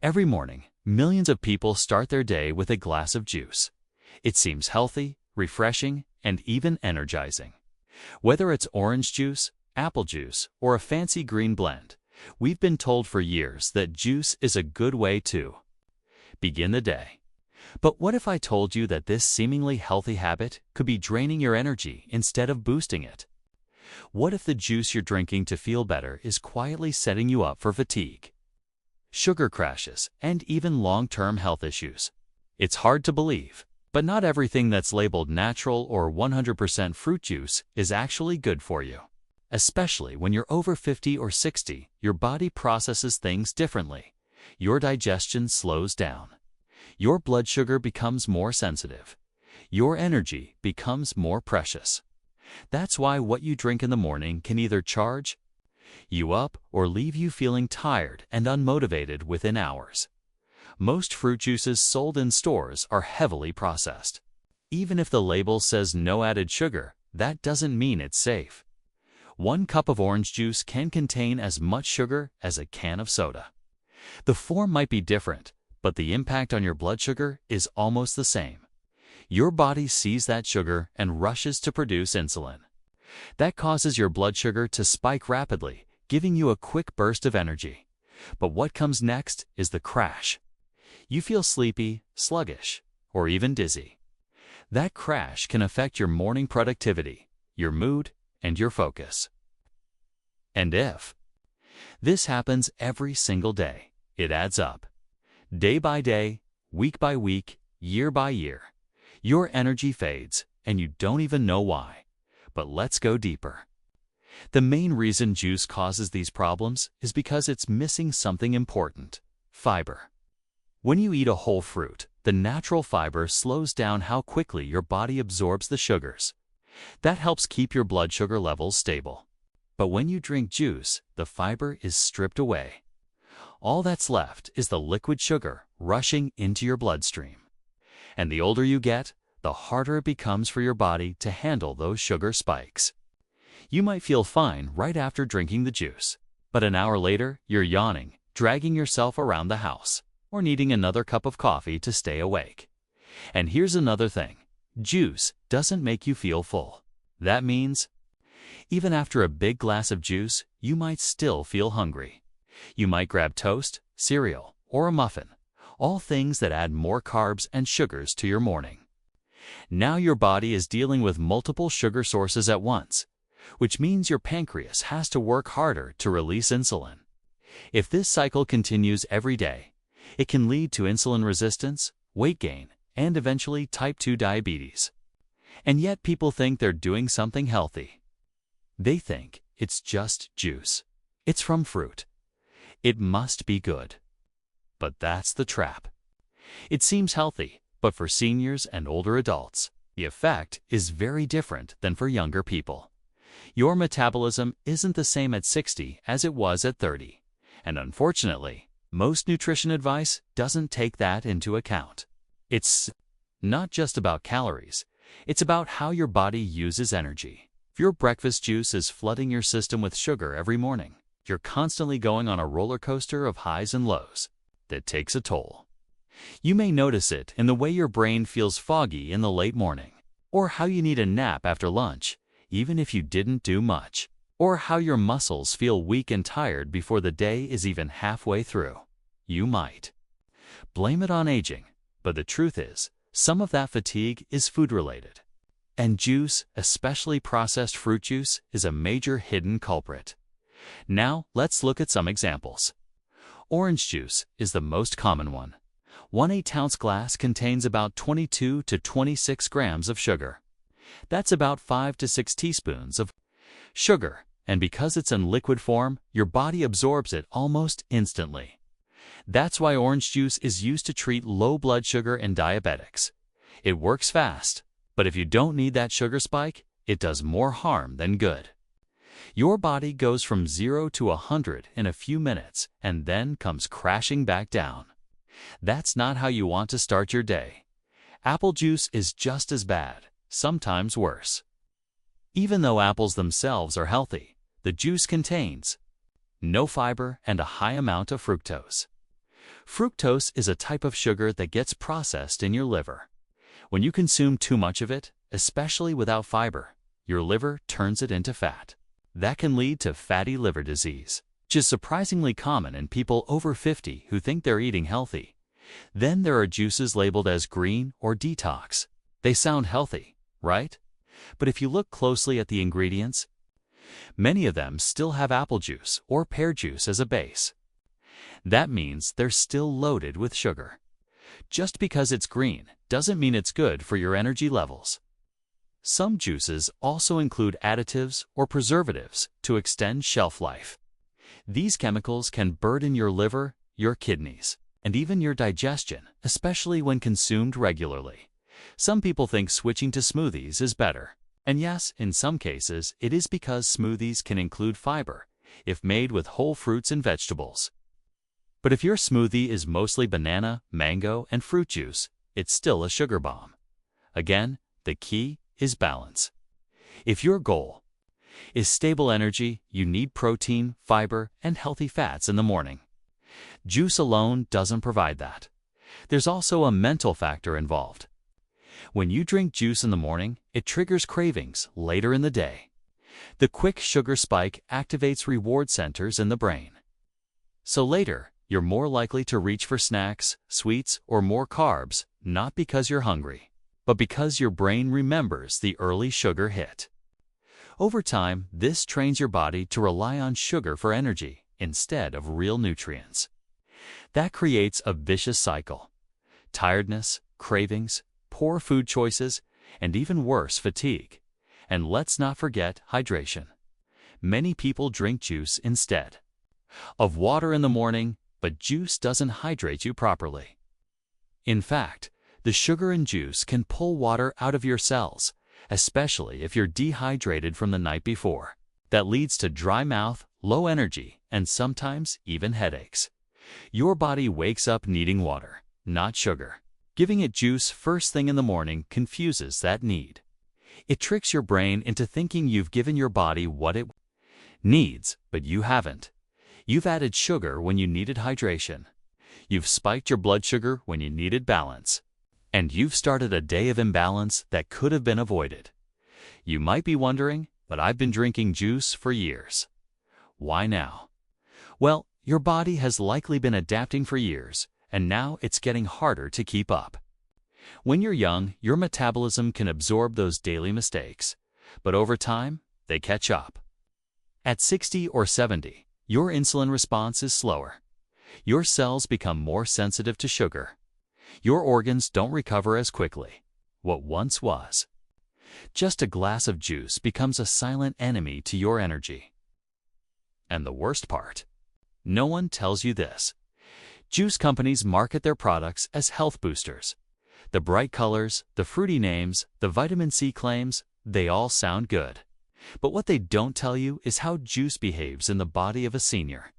Every morning, millions of people start their day with a glass of juice. It seems healthy, refreshing, and even energizing. Whether it's orange juice, apple juice, or a fancy green blend, we've been told for years that juice is a good way to begin the day. But what if I told you that this seemingly healthy habit could be draining your energy instead of boosting it? What if the juice you're drinking to feel better is quietly setting you up for fatigue, sugar crashes, and even long-term health issues? It's hard to believe, but not everything that's labeled natural or 100% fruit juice is actually good for you. Especially when you're over 50 or 60, your body processes things differently. Your digestion slows down. Your blood sugar becomes more sensitive. Your energy becomes more precious. That's why what you drink in the morning can either charge you up or leave you feeling tired and unmotivated within hours. Most fruit juices sold in stores are heavily processed. Even if the label says no added sugar, that doesn't mean it's safe. 1 cup of orange juice can contain as much sugar as a can of soda. The form might be different, but the impact on your blood sugar is almost the same. Your body sees that sugar and rushes to produce insulin. That causes your blood sugar to spike rapidly, giving you a quick burst of energy. But what comes next is the crash. You feel sleepy, sluggish, or even dizzy. That crash can affect your morning productivity, your mood, and your focus. And if this happens every single day, it adds up. Day by day, week by week, year by year, your energy fades and you don't even know why. But let's go deeper. The main reason juice causes these problems is because it's missing something important: fiber. When you eat a whole fruit, the natural fiber slows down how quickly your body absorbs the sugars. That helps keep your blood sugar levels stable. But when you drink juice, the fiber is stripped away. All that's left is the liquid sugar rushing into your bloodstream. And the older you get, the harder it becomes for your body to handle those sugar spikes. You might feel fine right after drinking the juice, but an hour later, you're yawning, dragging yourself around the house, or needing another cup of coffee to stay awake. And here's another thing: juice doesn't make you feel full. That means even after a big glass of juice, you might still feel hungry. You might grab toast, cereal, or a muffin, all things that add more carbs and sugars to your morning. Now your body is dealing with multiple sugar sources at once, which means your pancreas has to work harder to release insulin. If this cycle continues every day, it can lead to insulin resistance, weight gain, and eventually type 2 diabetes. And yet people think they're doing something healthy. They think it's just juice. It's from fruit. It must be good. But that's the trap. It seems healthy, but for seniors and older adults, the effect is very different than for younger people. Your metabolism isn't the same at 60 as it was at 30. And unfortunately, most nutrition advice doesn't take that into account. It's not just about calories. It's about how your body uses energy. If your breakfast juice is flooding your system with sugar every morning, you're constantly going on a roller coaster of highs and lows that takes a toll. You may notice it in the way your brain feels foggy in the late morning, or how you need a nap after lunch, even if you didn't do much, or how your muscles feel weak and tired before the day is even halfway through. You might blame it on aging, but the truth is, some of that fatigue is food-related. And juice, especially processed fruit juice, is a major hidden culprit. Now, let's look at some examples. Orange juice is the most common one. 1 8-ounce glass contains about 22 to 26 grams of sugar. That's about 5 to 6 teaspoons of sugar, and because it's in liquid form, your body absorbs it almost instantly. That's why orange juice is used to treat low blood sugar in diabetics. It works fast, but if you don't need that sugar spike, it does more harm than good. Your body goes from 0 to 100 in a few minutes and then comes crashing back down. That's not how you want to start your day. Apple juice is just as bad, sometimes worse. Even though apples themselves are healthy, the juice contains no fiber and a high amount of fructose. Fructose is a type of sugar that gets processed in your liver. When you consume too much of it, especially without fiber, your liver turns it into fat. That can lead to fatty liver disease, which is surprisingly common in people over 50 who think they're eating healthy. Then there are juices labeled as green or detox. They sound healthy, right? But if you look closely at the ingredients, many of them still have apple juice or pear juice as a base. That means they're still loaded with sugar. Just because it's green doesn't mean it's good for your energy levels. Some juices also include additives or preservatives to extend shelf life. These chemicals can burden your liver, your kidneys, and even your digestion, especially when consumed regularly. Some people think switching to smoothies is better. And yes, in some cases, it is because smoothies can include fiber, if made with whole fruits and vegetables. But if your smoothie is mostly banana, mango, and fruit juice, it's still a sugar bomb. Again, the key is balance. If your goal is stable energy, you need protein, fiber, and healthy fats in the morning. Juice alone doesn't provide that. There's also a mental factor involved. When you drink juice in the morning, it triggers cravings later in the day. The quick sugar spike activates reward centers in the brain. So later, you're more likely to reach for snacks, sweets, or more carbs, not because you're hungry, but because your brain remembers the early sugar hit. Over time, this trains your body to rely on sugar for energy instead of real nutrients. That creates a vicious cycle. Tiredness, cravings, poor food choices, and even worse, fatigue. And let's not forget hydration. Many people drink juice instead of water in the morning, but juice doesn't hydrate you properly. In fact, the sugar in juice can pull water out of your cells, especially if you're dehydrated from the night before. That leads to dry mouth, low energy, and sometimes even headaches. Your body wakes up needing water, not sugar. Giving it juice first thing in the morning confuses that need. It tricks your brain into thinking you've given your body what it needs, but you haven't. You've added sugar when you needed hydration. You've spiked your blood sugar when you needed balance. And you've started a day of imbalance that could have been avoided. You might be wondering, but I've been drinking juice for years. Why now? Well, your body has likely been adapting for years, and now it's getting harder to keep up. When you're young, your metabolism can absorb those daily mistakes, but over time, they catch up. At 60 or 70, your insulin response is slower. Your cells become more sensitive to sugar. Your organs don't recover as quickly. What once was just a glass of juice becomes a silent enemy to your energy. And the worst part, no one tells you this. Juice companies market their products as health boosters. The bright colors, the fruity names, the vitamin C claims, they all sound good. But what they don't tell you is how juice behaves in the body of a senior.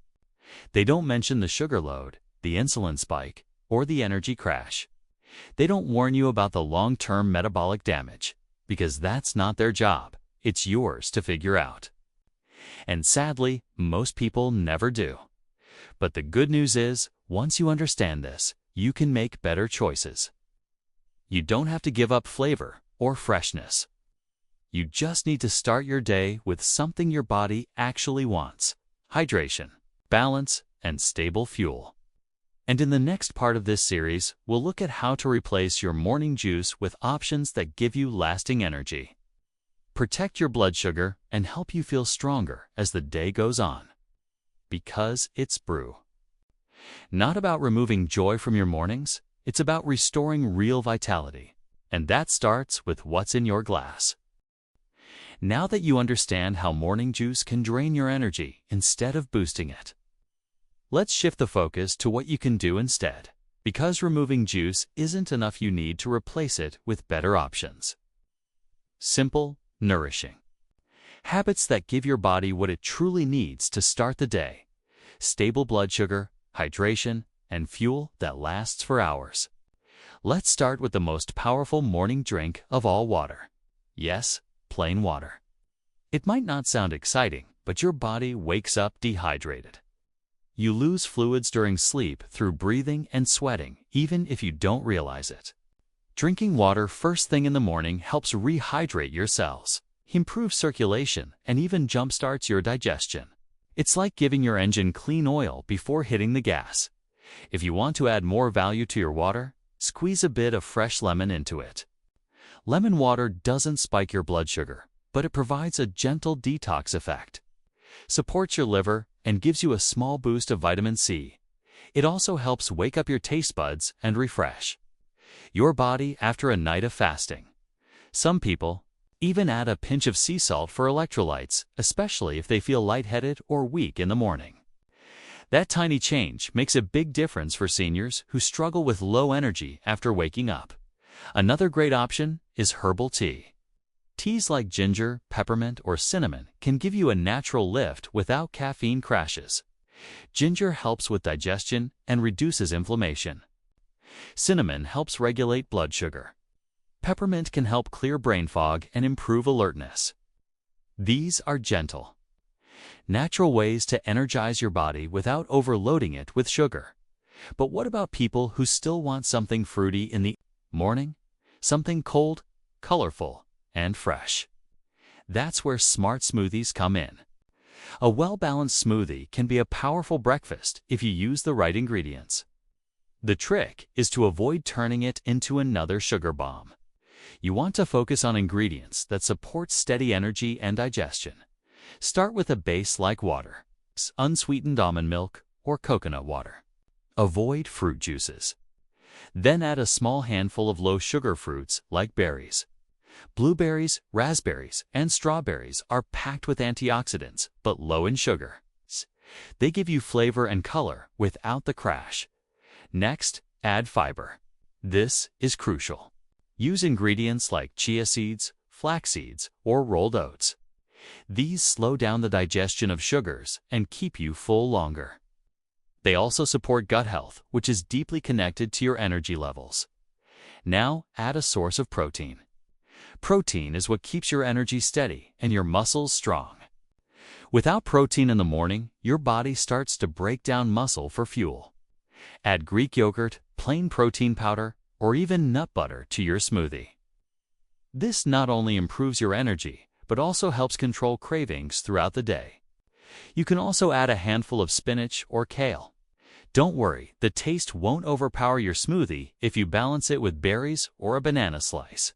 They don't mention the sugar load, the insulin spike, or the energy crash. They don't warn you about the long-term metabolic damage, because that's not their job. It's yours to figure out. And sadly, most people never do. But the good news is, once you understand this, you can make better choices. You don't have to give up flavor or freshness. You just need to start your day with something your body actually wants: hydration, balance, and stable fuel. And in the next part of this series, we'll look at how to replace your morning juice with options that give you lasting energy, protect your blood sugar, and help you feel stronger as the day goes on. Because it's brew. Not about removing joy from your mornings, it's about restoring real vitality. And that starts with what's in your glass. Now that you understand how morning juice can drain your energy instead of boosting it, let's shift the focus to what you can do instead. Because removing juice isn't enough, you need to replace it with better options. Simple, nourishing habits that give your body what it truly needs to start the day: stable blood sugar, hydration, and fuel that lasts for hours. Let's start with the most powerful morning drink of all: water. Yes, plain water. It might not sound exciting, but your body wakes up dehydrated. You lose fluids during sleep through breathing and sweating, even if you don't realize it. Drinking water first thing in the morning helps rehydrate your cells, improves circulation, and even jumpstarts your digestion. It's like giving your engine clean oil before hitting the gas. If you want to add more value to your water, squeeze a bit of fresh lemon into it. Lemon water doesn't spike your blood sugar, but it provides a gentle detox effect. Supports your liver and gives you a small boost of vitamin C. It also helps wake up your taste buds and refresh your body after a night of fasting. Some people even add a pinch of sea salt for electrolytes, especially if they feel lightheaded or weak in the morning. That tiny change makes a big difference for seniors who struggle with low energy after waking up. Another great option is herbal tea. Teas like ginger, peppermint, or cinnamon can give you a natural lift without caffeine crashes. Ginger helps with digestion and reduces inflammation. Cinnamon helps regulate blood sugar. Peppermint can help clear brain fog and improve alertness. These are gentle, natural ways to energize your body without overloading it with sugar. But what about people who still want something fruity in the morning? Something cold, colorful, and fresh. That's where smart smoothies come in. A well-balanced smoothie can be a powerful breakfast if you use the right ingredients. The trick is to avoid turning it into another sugar bomb. You want to focus on ingredients that support steady energy and digestion. Start with a base like water, unsweetened almond milk, or coconut water. Avoid fruit juices. Then add a small handful of low-sugar fruits like berries. Blueberries, raspberries, and strawberries are packed with antioxidants, but low in sugar. They give you flavor and color without the crash. Next, add fiber. This is crucial. Use ingredients like chia seeds, flax seeds, or rolled oats. These slow down the digestion of sugars and keep you full longer. They also support gut health, which is deeply connected to your energy levels. Now, add a source of protein. Protein is what keeps your energy steady and your muscles strong. Without protein in the morning, your body starts to break down muscle for fuel. Add Greek yogurt, plain protein powder, or even nut butter to your smoothie. This not only improves your energy, but also helps control cravings throughout the day. You can also add a handful of spinach or kale. Don't worry, the taste won't overpower your smoothie if you balance it with berries or a banana slice.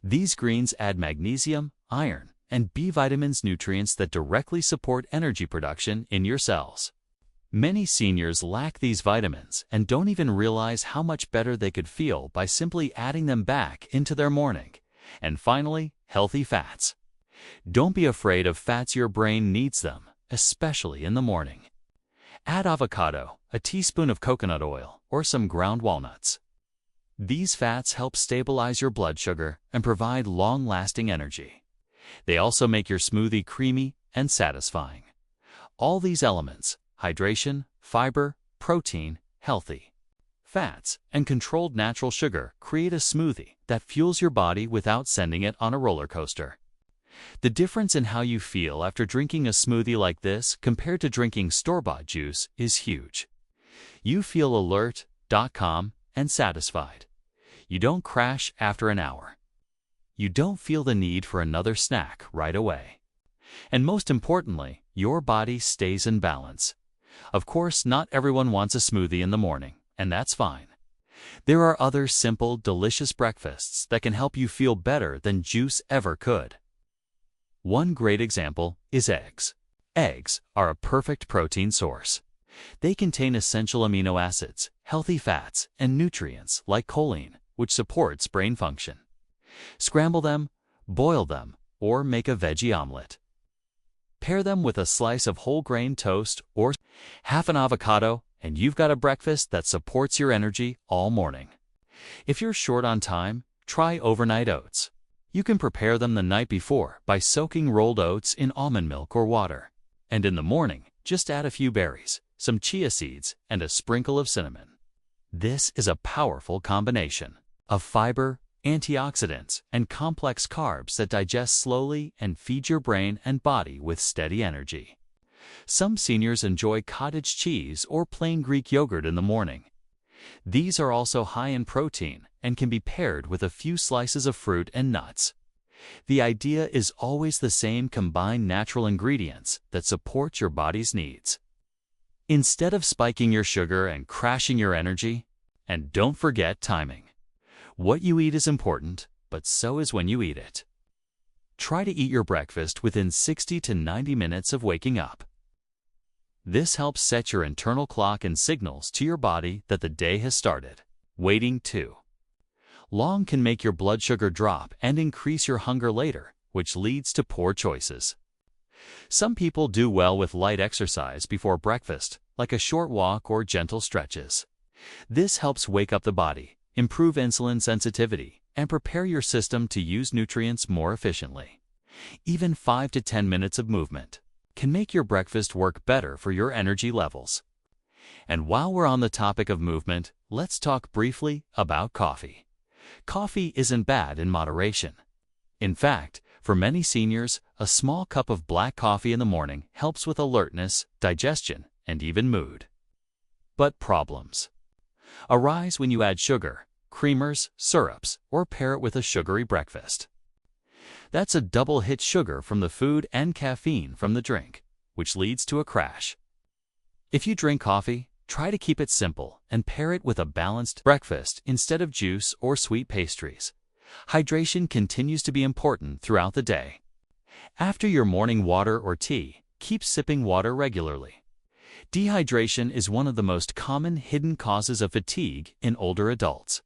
These greens add magnesium, iron, and B vitamins, nutrients that directly support energy production in your cells. Many seniors lack these vitamins and don't even realize how much better they could feel by simply adding them back into their morning. And finally, healthy fats. Don't be afraid of fats, your brain needs them, especially in the morning. Add avocado, a teaspoon of coconut oil, or some ground walnuts. These fats help stabilize your blood sugar and provide long-lasting energy. They also make your smoothie creamy and satisfying. All these elements, hydration, fiber, protein, healthy fats, and controlled natural sugar, create a smoothie that fuels your body without sending it on a roller coaster. The difference in how you feel after drinking a smoothie like this compared to drinking store-bought juice is huge. You feel alert, calm, and satisfied. You don't crash after an hour. You don't feel the need for another snack right away. And most importantly, your body stays in balance. Of course, not everyone wants a smoothie in the morning, and that's fine. There are other simple, delicious breakfasts that can help you feel better than juice ever could. One great example is eggs. Eggs are a perfect protein source. They contain essential amino acids, healthy fats, and nutrients like choline, which supports brain function. Scramble them, boil them, or make a veggie omelet. Pair them with a slice of whole grain toast or half an avocado, and you've got a breakfast that supports your energy all morning. If you're short on time, try overnight oats. You can prepare them the night before by soaking rolled oats in almond milk or water. And in the morning, just add a few berries, some chia seeds, and a sprinkle of cinnamon. This is a powerful combination of fiber, antioxidants, and complex carbs that digest slowly and feed your brain and body with steady energy. Some seniors enjoy cottage cheese or plain Greek yogurt in the morning. These are also high in protein and can be paired with a few slices of fruit and nuts. The idea is always the same: combine natural ingredients that support your body's needs. Instead of spiking your sugar and crashing your energy, and don't forget timing. What you eat is important, but so is when you eat it. Try to eat your breakfast within 60 to 90 minutes of waking up. This helps set your internal clock and signals to your body that the day has started. Waiting too long can make your blood sugar drop and increase your hunger later, which leads to poor choices. Some people do well with light exercise before breakfast, like a short walk or gentle stretches. This helps wake up the body, improve insulin sensitivity, and prepare your system to use nutrients more efficiently. Even 5 to 10 minutes of movement can make your breakfast work better for your energy levels. And while we're on the topic of movement, let's talk briefly about coffee. Coffee isn't bad in moderation. In fact, for many seniors, a small cup of black coffee in the morning helps with alertness, digestion, and even mood. But problems arise when you add sugar, creamers, syrups, or pair it with a sugary breakfast. That's a double hit: sugar from the food and caffeine from the drink, which leads to a crash. If you drink coffee, try to keep it simple and pair it with a balanced breakfast instead of juice or sweet pastries. Hydration continues to be important throughout the day. After your morning water or tea, keep sipping water regularly. Dehydration is one of the most common hidden causes of fatigue in older adults.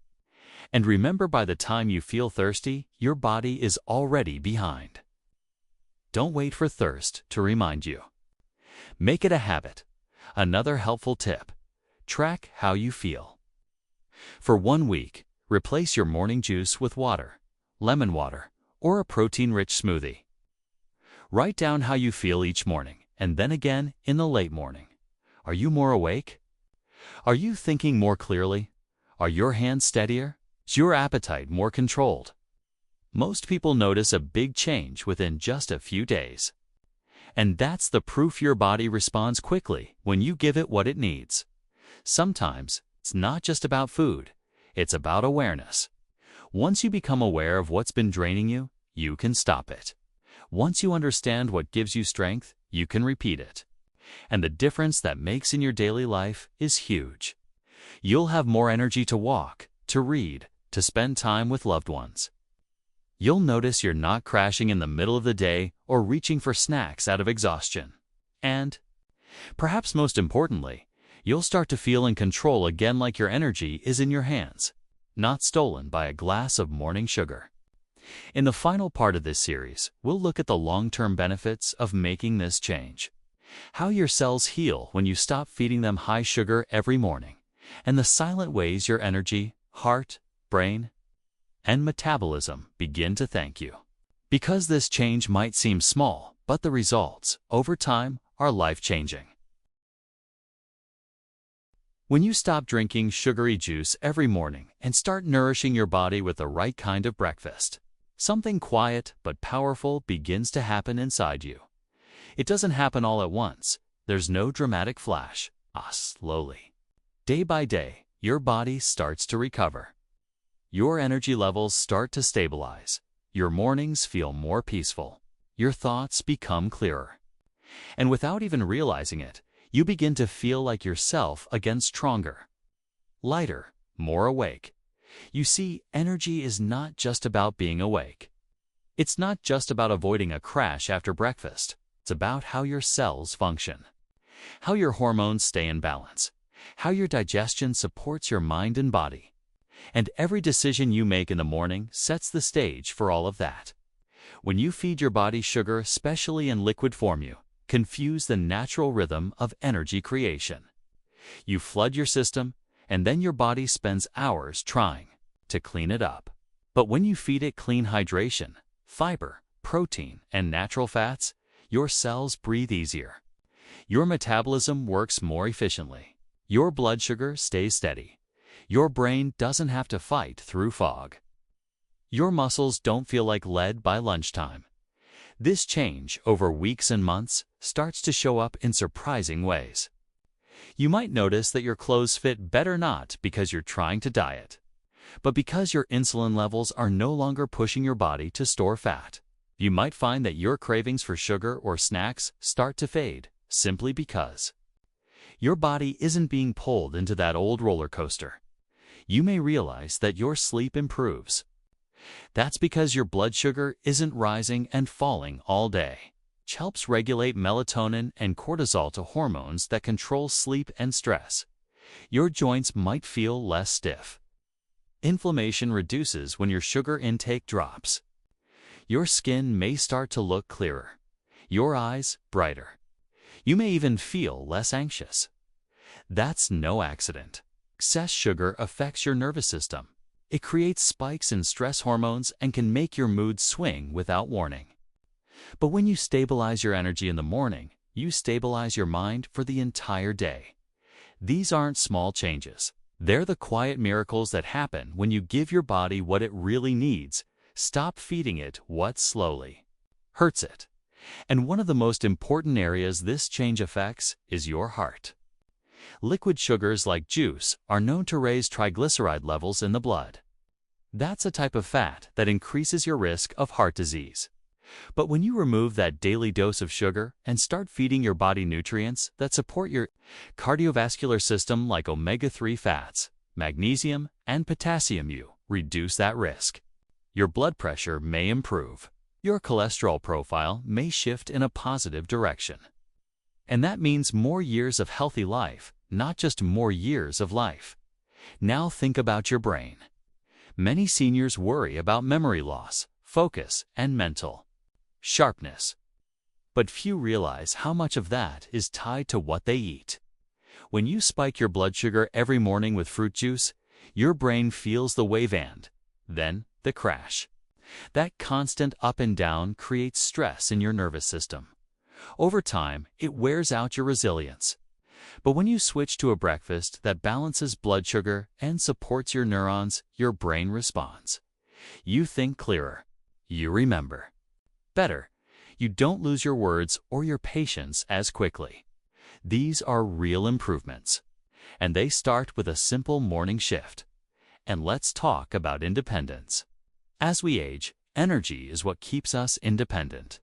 And remember, by the time you feel thirsty, your body is already behind. Don't wait for thirst to remind you. Make it a habit. Another helpful tip: track how you feel. For 1 week, replace your morning juice with water, lemon water, or a protein-rich smoothie. Write down how you feel each morning, and then again in the late morning. Are you more awake? Are you thinking more clearly? Are your hands steadier? Is your appetite more controlled? Most people notice a big change within just a few days. And that's the proof your body responds quickly when you give it what it needs. Sometimes it's not just about food, it's about awareness. Once you become aware of what's been draining you, you can stop it. Once you understand what gives you strength, you can repeat it. And the difference that makes in your daily life is huge. You'll have more energy to walk, to read, to spend time with loved ones. You'll notice you're not crashing in the middle of the day or reaching for snacks out of exhaustion. And, perhaps most importantly, you'll start to feel in control again, like your energy is in your hands, not stolen by a glass of morning sugar. In the final part of this series, we'll look at the long-term benefits of making this change. How your cells heal when you stop feeding them high sugar every morning, and the silent ways your energy, heart, brain, and metabolism begin to thank you. Because this change might seem small, but the results, over time, are life-changing. When you stop drinking sugary juice every morning and start nourishing your body with the right kind of breakfast, something quiet but powerful begins to happen inside you. It doesn't happen all at once. There's no dramatic flash. Slowly. Day by day, your body starts to recover. Your energy levels start to stabilize. Your mornings feel more peaceful. Your thoughts become clearer. And without even realizing it, you begin to feel like yourself again, stronger, lighter, more awake. You see, energy is not just about being awake. It's not just about avoiding a crash after breakfast. It's about how your cells function, how your hormones stay in balance, how your digestion supports your mind and body. And every decision you make in the morning sets the stage for all of that. When you feed your body sugar, especially in liquid form, you confuse the natural rhythm of energy creation. You flood your system, and then your body spends hours trying to clean it up. But when you feed it clean hydration, fiber, protein, and natural fats, your cells breathe easier. Your metabolism works more efficiently. Your blood sugar stays steady. Your brain doesn't have to fight through fog. Your muscles don't feel like lead by lunchtime. This change over weeks and months starts to show up in surprising ways. You might notice that your clothes fit better not because you're trying to diet, but because your insulin levels are no longer pushing your body to store fat. You might find that your cravings for sugar or snacks start to fade simply because your body isn't being pulled into that old roller coaster. You may realize that your sleep improves. That's because your blood sugar isn't rising and falling all day, which helps regulate melatonin and cortisol to hormones that control sleep and stress. Your joints might feel less stiff. Inflammation reduces when your sugar intake drops. Your skin may start to look clearer, your eyes brighter. You may even feel less anxious. That's no accident. Excess sugar affects your nervous system. It creates spikes in stress hormones and can make your mood swing without warning. But when you stabilize your energy in the morning, you stabilize your mind for the entire day. These aren't small changes. They're the quiet miracles that happen when you give your body what it really needs. Stop feeding it what slowly hurts it. And one of the most important areas this change affects is your heart. Liquid sugars like juice are known to raise triglyceride levels in the blood. That's a type of fat that increases your risk of heart disease. But when you remove that daily dose of sugar and start feeding your body nutrients that support your cardiovascular system like omega-3 fats, magnesium, and potassium, you reduce that risk. Your blood pressure may improve. Your cholesterol profile may shift in a positive direction. And that means more years of healthy life, not just more years of life. Now think about your brain. Many seniors worry about memory loss, focus, and mental sharpness. But few realize how much of that is tied to what they eat. When you spike your blood sugar every morning with fruit juice, your brain feels the wave and then the crash. That constant up and down creates stress in your nervous system. Over time, it wears out your resilience. But when you switch to a breakfast that balances blood sugar and supports your neurons, your brain responds. You think clearer. You remember better. You don't lose your words or your patience as quickly. These are real improvements. And they start with a simple morning shift. And let's talk about independence. As we age, energy is what keeps us independent.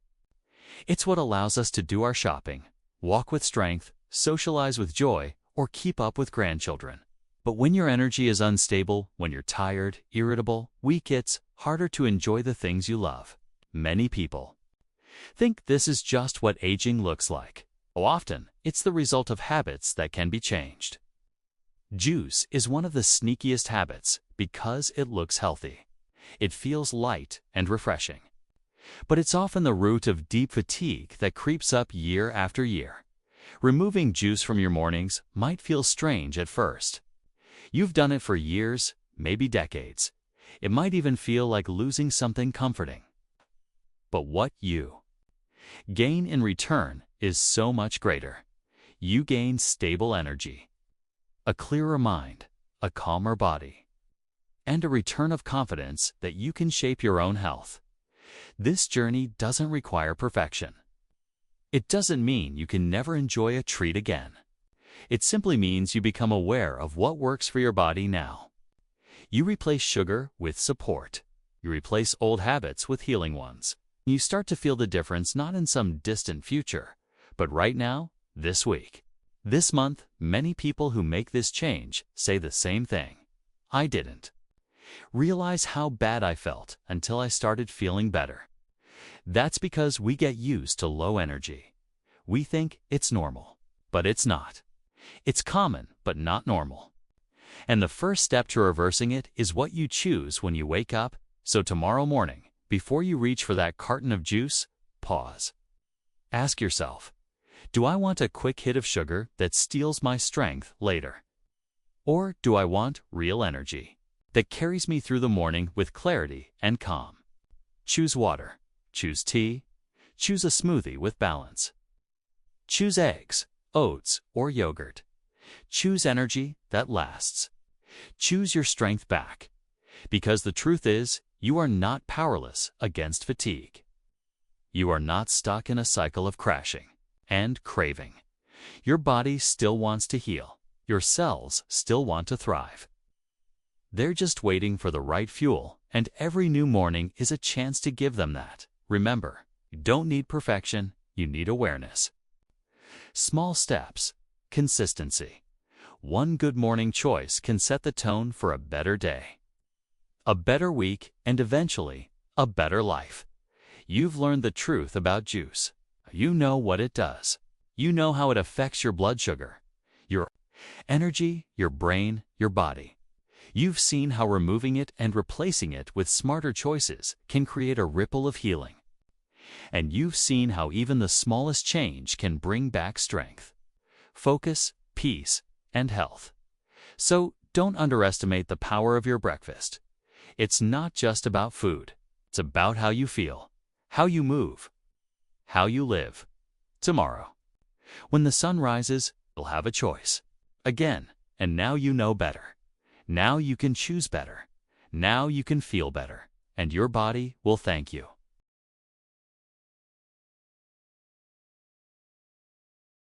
It's what allows us to do our shopping, walk with strength, socialize with joy, or keep up with grandchildren. But when your energy is unstable, when you're tired, irritable, weak, it's harder to enjoy the things you love. Many people think this is just what aging looks like. Often, it's the result of habits that can be changed. Juice is one of the sneakiest habits because it looks healthy. It feels light and refreshing. But it's often the root of deep fatigue that creeps up year after year. Removing juice from your mornings might feel strange at first. You've done it for years, maybe decades. It might even feel like losing something comforting. But what you gain in return is so much greater. You gain stable energy, a clearer mind, a calmer body, and a return of confidence that you can shape your own health. This journey doesn't require perfection. It doesn't mean you can never enjoy a treat again. It simply means you become aware of what works for your body now. You replace sugar with support. You replace old habits with healing ones. You start to feel the difference not in some distant future, but right now, this week. This month, many people who make this change say the same thing. I didn't realize how bad I felt until I started feeling better. That's because we get used to low energy. We think it's normal, but it's not. It's common, but not normal. And the first step to reversing it is what you choose when you wake up. So tomorrow morning, before you reach for that carton of juice, pause. Ask yourself, do I want a quick hit of sugar that steals my strength later? Or do I want real energy that carries me through the morning with clarity and calm? Choose water. Choose tea. Choose a smoothie with balance. Choose eggs, oats, or yogurt. Choose energy that lasts. Choose your strength back. Because the truth is, you are not powerless against fatigue. You are not stuck in a cycle of crashing and craving. Your body still wants to heal. Your cells still want to thrive. They're just waiting for the right fuel, and every new morning is a chance to give them that. Remember, you don't need perfection, you need awareness. Small steps, consistency. One good morning choice can set the tone for a better day, a better week, and eventually, a better life. You've learned the truth about juice. You know what it does. You know how it affects your blood sugar, your energy, your brain, your body. You've seen how removing it and replacing it with smarter choices can create a ripple of healing. And you've seen how even the smallest change can bring back strength, focus, peace, and health. So don't underestimate the power of your breakfast. It's not just about food. It's about how you feel, how you move, how you live. Tomorrow, when the sun rises, you'll have a choice. Again, and now you know better. Now you can choose better. Now you can feel better, and your body will thank you.